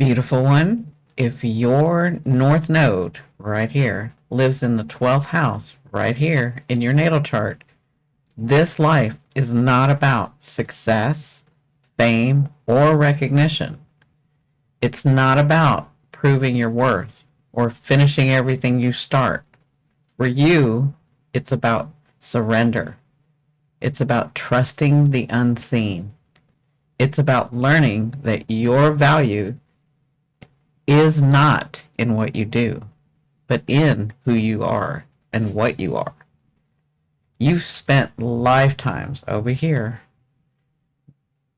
Beautiful one, if your North Node right here lives in the 12th house right here in your natal chart, this life is not about success, fame, or recognition. It's not about proving your worth or finishing everything you start. For you, it's about surrender. It's about trusting the unseen. It's about learning that your value is not in what you do, but in who you are and what you are. You've spent lifetimes over here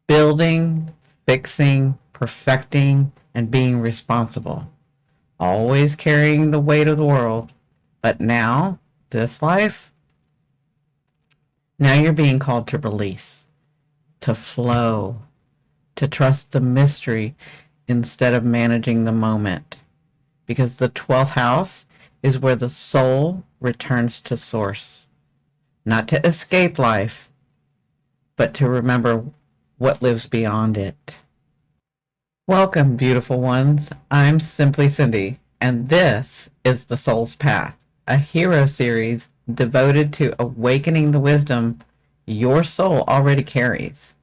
building, fixing, perfecting, and being responsible, always carrying the weight of the world. But now, this life, now you're being called to release, to flow, to trust the mystery instead of managing the moment. Because the 12th house is where the soul returns to source, not to escape life, but to remember what lives beyond it. Welcome, beautiful ones. I'm simply Cindi, and this is The Soul's Path, a hero series devoted to awakening the wisdom your soul already carries.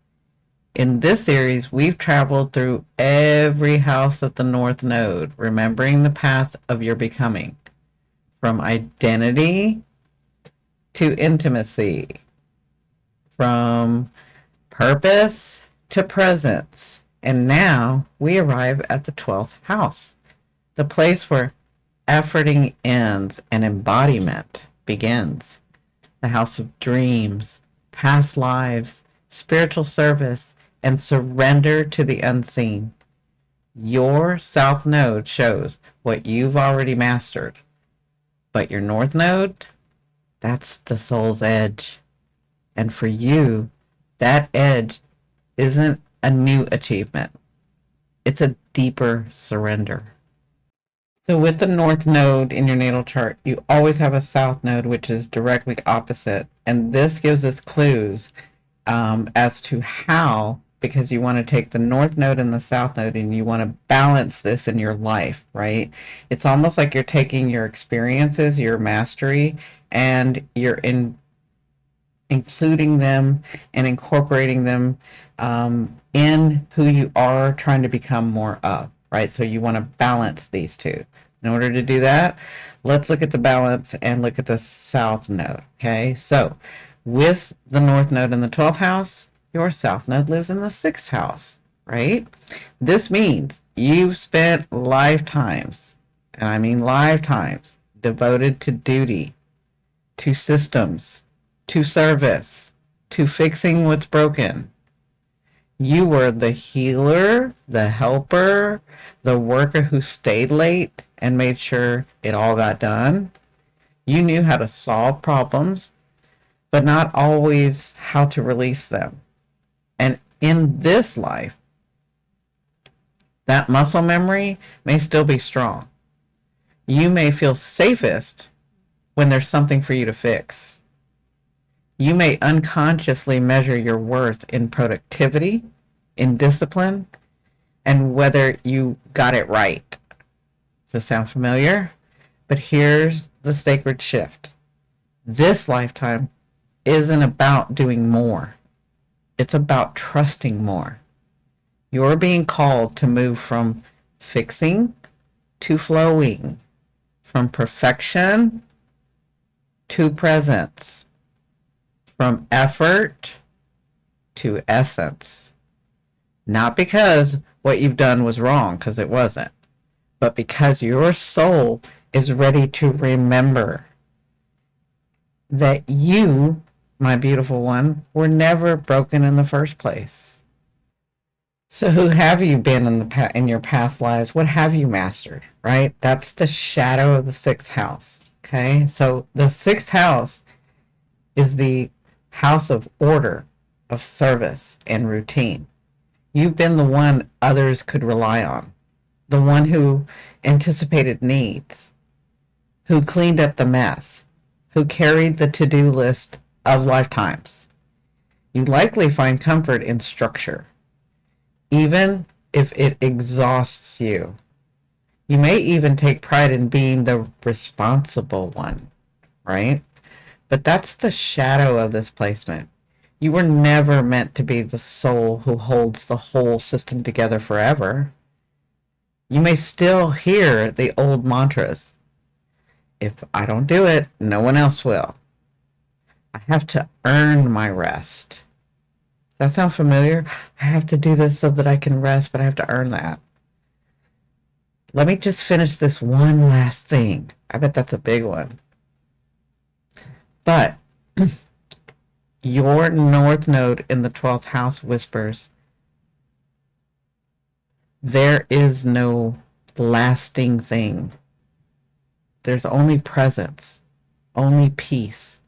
In this series, we've traveled through every house of the North Node, remembering the path of your becoming, from identity to intimacy, from purpose to presence. And now we arrive at the 12th house, the place where efforting ends and embodiment begins. The house of dreams, past lives, spiritual service, and surrender to the unseen. Your South Node shows what you've already mastered, but your North Node, that's the soul's edge. And for you, that edge isn't a new achievement. It's a deeper surrender. So with the North Node in your natal chart, you always have a South Node, which is directly opposite. And this gives us clues as to how, because you want to take the North Node and the South Node and you want to balance this in your life, right? It's almost like you're taking your experiences, your mastery, and you're including them and incorporating them in who you are trying to become more of, right? So you want to balance these two. In order to do that, let's look at the balance and look at the South Node, okay? So with the North Node in the 12th house, your South Node lives in the 6th house, right? This means you've spent lifetimes, and I mean lifetimes, devoted to duty, to systems, to service, to fixing what's broken. You were the healer, the helper, the worker who stayed late and made sure it all got done. You knew how to solve problems, but not always how to release them. And in this life, that muscle memory may still be strong. You may feel safest when there's something for you to fix. You may unconsciously measure your worth in productivity, in discipline, and whether you got it right. Does this sound familiar? But here's the sacred shift. This lifetime isn't about doing more. It's about trusting more. You're being called to move from fixing to flowing, from perfection to presence, from effort to essence. Not because what you've done was wrong, because it wasn't, but because your soul is ready to remember that you, my beautiful one, were never broken in the first place. So who have you been in your past lives? What have you mastered, right? That's the shadow of the 6th house, okay? So the 6th house is the house of order, of service, and routine. You've been the one others could rely on, the one who anticipated needs, who cleaned up the mess, who carried the to-do list of lifetimes. You likely find comfort in structure, even if it exhausts you. You may even take pride in being the responsible one, right? But that's the shadow of this placement. You were never meant to be the soul who holds the whole system together forever. You may still hear the old mantras. If I don't do it, no one else will. I have to earn my rest. Does that sound familiar? I have to do this so that I can rest, but I have to earn that. Let me just finish this one last thing. I bet that's a big one. But your North Node in the 12th house whispers, there is no lasting thing. There's only presence, only peace,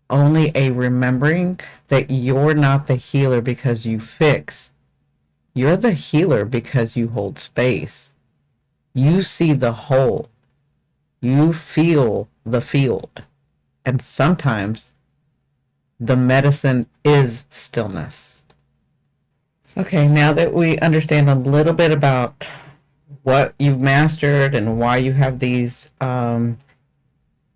only a remembering that you're not the healer because you fix. You're the healer because you hold space. You see the whole. You feel the field. And sometimes the medicine is stillness. Okay, now that we understand a little bit about what you've mastered and why you have these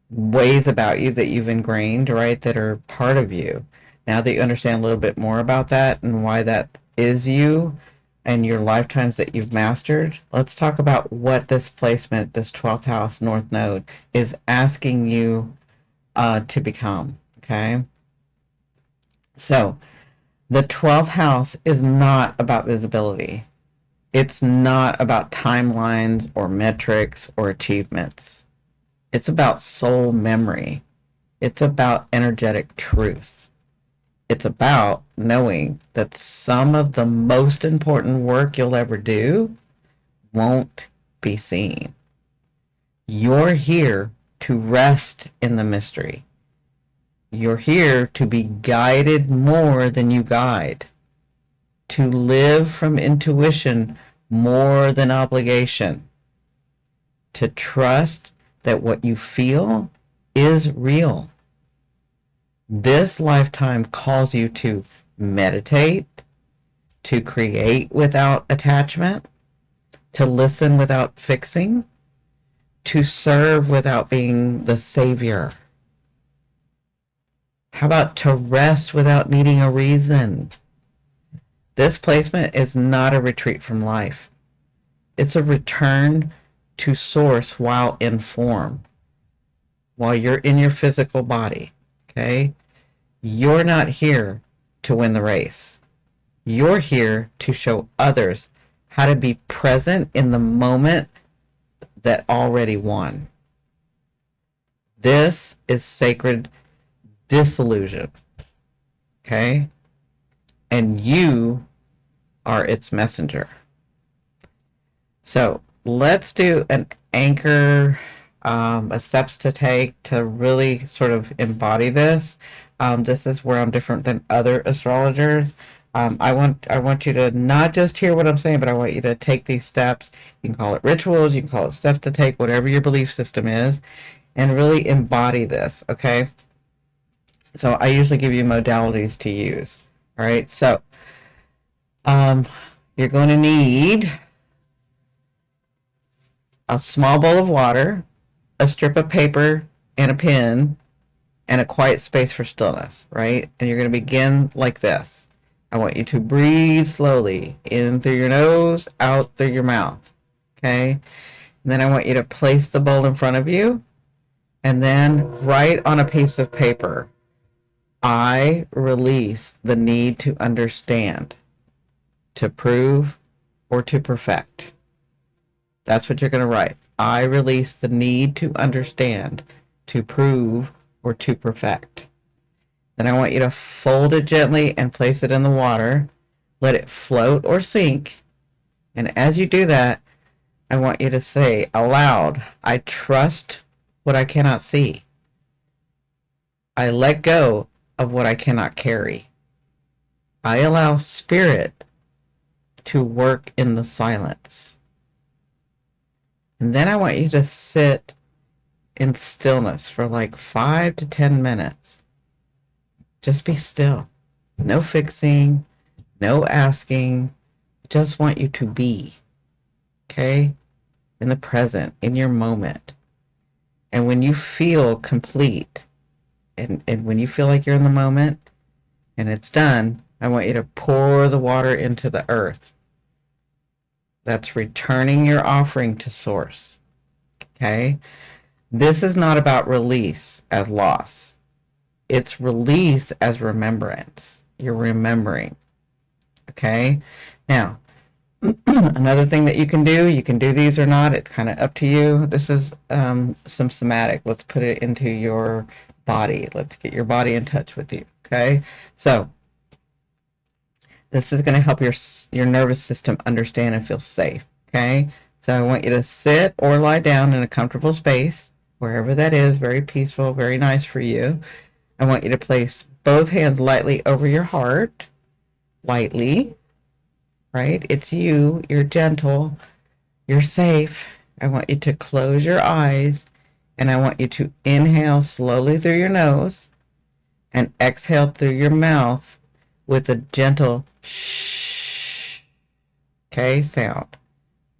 ways about you that you've ingrained, right, that are part of you. Now that you understand a little bit more about that and why that is you and your lifetimes that you've mastered, let's talk about what this placement, this 12th house North Node, is asking you to become, okay? So, the 12th house is not about visibility. It's not about timelines or metrics or achievements. It's about soul memory. It's about energetic truth. It's about knowing that some of the most important work you'll ever do won't be seen. You're here to rest in the mystery. You're here to be guided more than you guide, to live from intuition more than obligation, to trust that what you feel is real. This lifetime calls you to meditate, to create without attachment, to listen without fixing, to serve without being the savior. How about to rest without needing a reason? This placement is not a retreat from life. It's a return to source while in form, while you're in your physical body, okay? You're not here to win the race. You're here to show others how to be present in the moment that already won. This is sacred disillusion, okay? And you are its messenger. So let's do an anchor, steps to take to really sort of embody this. This is where I'm different than other astrologers. I want you to not just hear what I'm saying, but I want you to take these steps. You can call it rituals, you can call it steps to take, whatever your belief system is, and really embody this, okay? So I usually give you modalities to use. All right, so you're going to need a small bowl of water, a strip of paper, and a pen, and a quiet space for stillness, right? And you're going to begin like this. I want you to breathe slowly in through your nose, out through your mouth, okay? And then I want you to place the bowl in front of you, and then write on a piece of paper, I release the need to understand, to prove, or to perfect. That's what you're going to write. I release the need to understand, to prove, or to perfect. Then I want you to fold it gently and place it in the water. Let it float or sink. And as you do that, I want you to say aloud, I trust what I cannot see. I let go of what I cannot carry. I allow spirit to work in the silence. And then I want you to sit in stillness for like 5 to 10 minutes. Just be still. No fixing, no asking, just want you to be, okay? In the present, in your moment. And when you feel complete, and when you feel like you're in the moment and it's done, I want you to pour the water into the earth. That's returning your offering to source. Okay? This is not about release as loss. It's release as remembrance. You're remembering. Okay? Now, another thing that you can do these or not, it's kind of up to you. This is some somatic. Let's put it into your body. Let's get your body in touch with you. Okay? So, this is going to help your nervous system understand and feel safe. Okay? So I want you to sit or lie down in a comfortable space, wherever that is, very peaceful, very nice for you. I want you to place both hands lightly over your heart, lightly, right? It's you, you're gentle, you're safe. I want you to close your eyes, and I want you to inhale slowly through your nose and exhale through your mouth with a gentle shh, okay, sound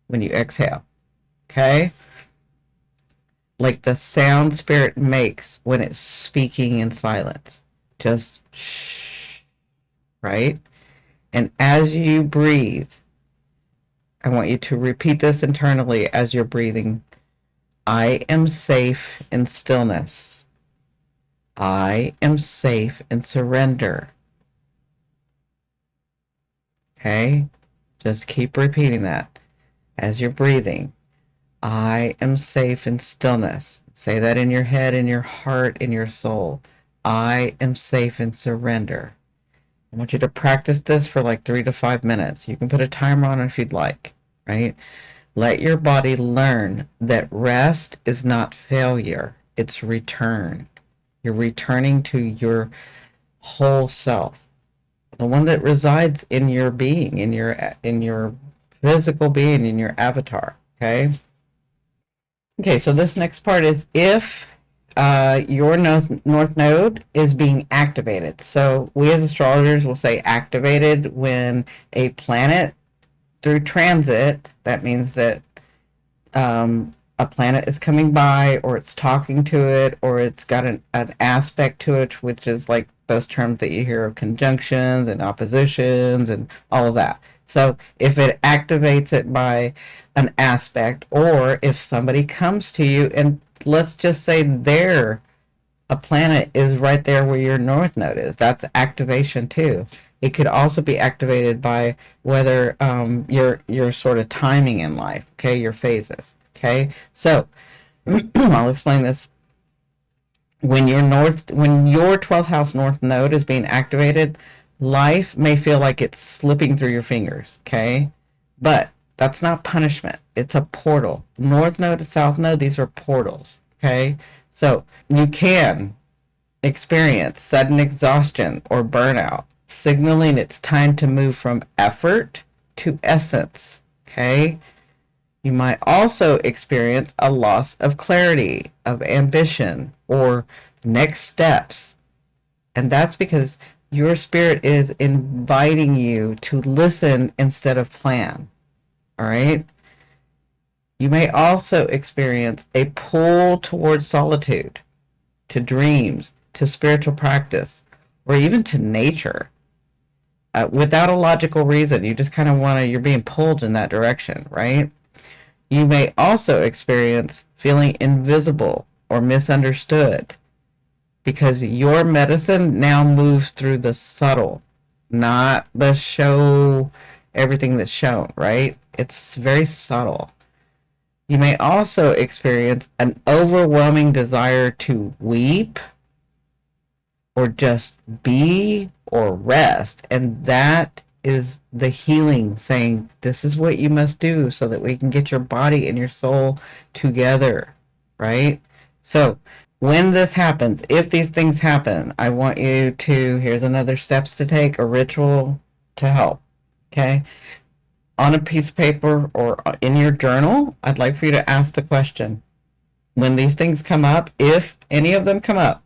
when you exhale, okay? Like the sound spirit makes when it's speaking in silence. Just shh, right? And as you breathe, I want you to repeat this internally as you're breathing. I am safe in stillness. I am safe in surrender. Okay? Just keep repeating that as you're breathing. I am safe in stillness. Say that in your head, in your heart, in your soul. I am safe in surrender. I want you to practice this for like 3 to 5 minutes. You can put a timer on it if you'd like, right? Let your body learn that rest is not failure. It's return. You're returning to your whole self, the one that resides in your being, in your physical being, in your avatar. Okay. Okay. So this next part is if your north node is being activated. So we as astrologers will say activated when a planet through transit. That means that a planet is coming by, or it's talking to it, or it's got an aspect to it, which is like those terms that you hear of conjunctions and oppositions and all of that. So if it activates it by an aspect, or if somebody comes to you and let's just say a planet is right there where your north node is, that's activation too. It could also be activated by whether your sort of timing in life, okay, your phases. Okay, so I'll explain this. When your 12th house north node is being activated, life may feel like it's slipping through your fingers. Okay, but that's not punishment. It's a portal. North node to south node, these are portals. Okay, so you can experience sudden exhaustion or burnout, signaling it's time to move from effort to essence. Okay, you might also experience a loss of clarity, of ambition, or next steps. And that's because your spirit is inviting you to listen instead of plan. All right? You may also experience a pull towards solitude, to dreams, to spiritual practice, or even to nature. Without a logical reason, you just kind of you're being pulled in that direction, right? You may also experience feeling invisible or misunderstood because your medicine now moves through the subtle, not the show, everything that's shown, right? It's very subtle. You may also experience an overwhelming desire to weep or just be or rest, and that is the healing saying this is what you must do so that we can get your body and your soul together, right? So when this happens, if these things happen, I want you to, here's another steps to take, a ritual to help. Okay, on a piece of paper or in your journal, I'd like for you to ask the question, when these things come up, if any of them come up,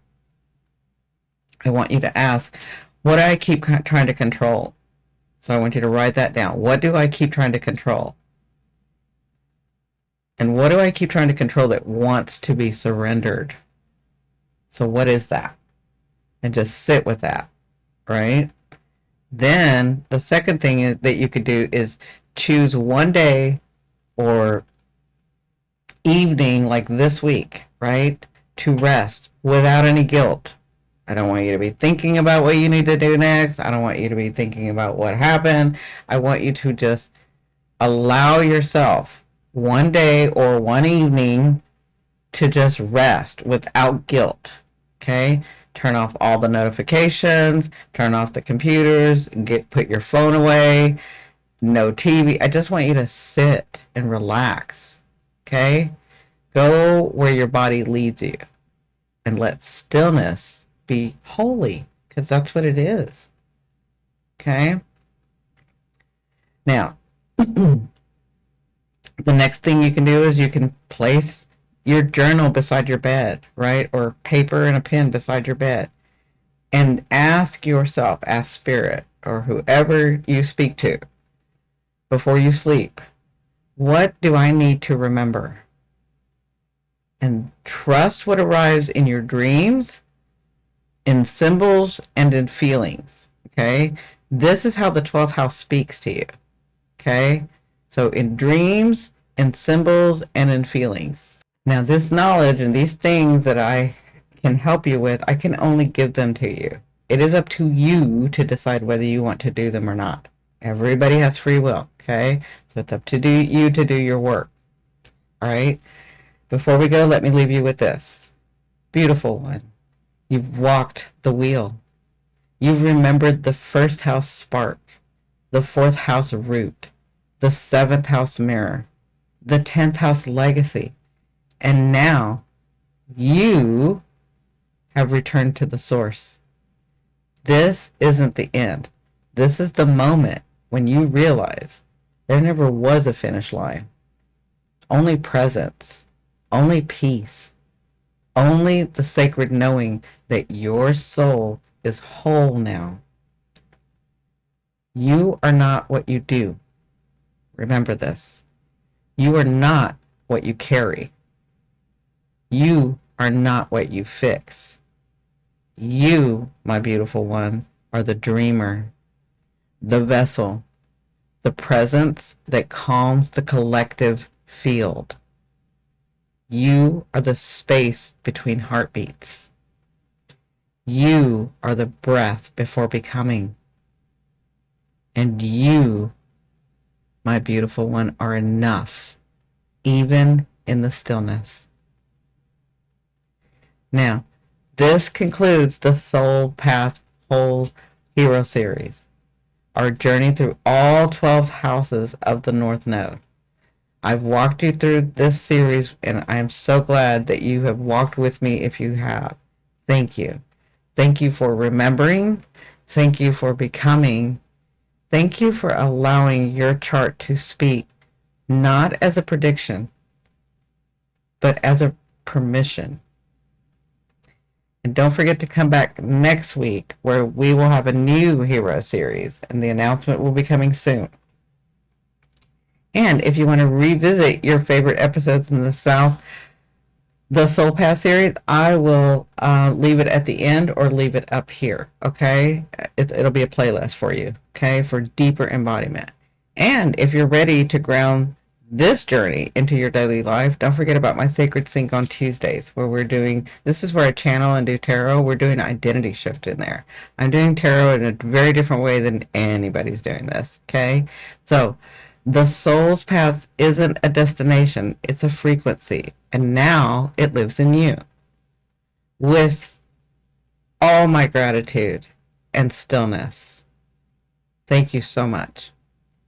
I want you to ask, what do I keep trying to control? So I want you to write that down. What do I keep trying to control? And what do I keep trying to control that wants to be surrendered? So what is that? And just sit with that, right? Then the second thing that you could do is choose one day or evening like this week, right? To rest without any guilt. I don't want you to be thinking about what you need to do next. I don't want you to be thinking about what happened. I want you to just allow yourself one day or one evening to just rest without guilt. Okay? Turn off all the notifications, turn off the computers, put your phone away, no TV. I just want you to sit and relax. Okay? Go where your body leads you and let stillness be holy, because that's what it is. Okay? Now, the next thing you can do is you can place your journal beside your bed, right? Or paper and a pen beside your bed. And ask yourself, ask spirit or whoever you speak to before you sleep, what do I need to remember? And trust what arrives in your dreams, in symbols, and in feelings. Okay? This is how the 12th house speaks to you. Okay? So in dreams, in symbols, and in feelings. Now, this knowledge and these things that I can help you with, I can only give them to you. It is up to you to decide whether you want to do them or not. Everybody has free will, okay? So it's up to you to do your work. All right? Before we go, let me leave you with this. Beautiful one. You've walked the wheel. You've remembered the first house spark, the fourth house root, the seventh house mirror, the 10th house legacy. And now you have returned to the source. This isn't the end. This is the moment when you realize there never was a finish line. Only presence, only peace, only the sacred knowing that your soul is whole now. You are not what you do. Remember this. You are not what you carry. You are not what you fix. You, my beautiful one, are the dreamer, the vessel, the presence that calms the collective field. You are the space between heartbeats. You are the breath before becoming. And you, my beautiful one, are enough, even in the stillness. Now, this concludes the Soul Path Whole Hero Series, our journey through all 12 houses of the North Node. I've walked you through this series, and I am so glad that you have walked with me if you have. Thank you. Thank you for remembering. Thank you for becoming. Thank you for allowing your chart to speak, not as a prediction, but as a permission. And don't forget to come back next week where we will have a new hero series, and the announcement will be coming soon. And if you want to revisit your favorite episodes in the Soul Path series, I will leave it at the end or leave it up here, okay? It'll be a playlist for you, okay, for deeper embodiment. And if you're ready to ground this journey into your daily life, don't forget about my Sacred Sync on Tuesdays, where this is where I channel and do tarot. We're doing identity shift in there. I'm doing tarot in a very different way than anybody's doing this, okay? So the soul's path isn't a destination, it's a frequency, and now it lives in you. With all my gratitude and stillness. Thank you so much.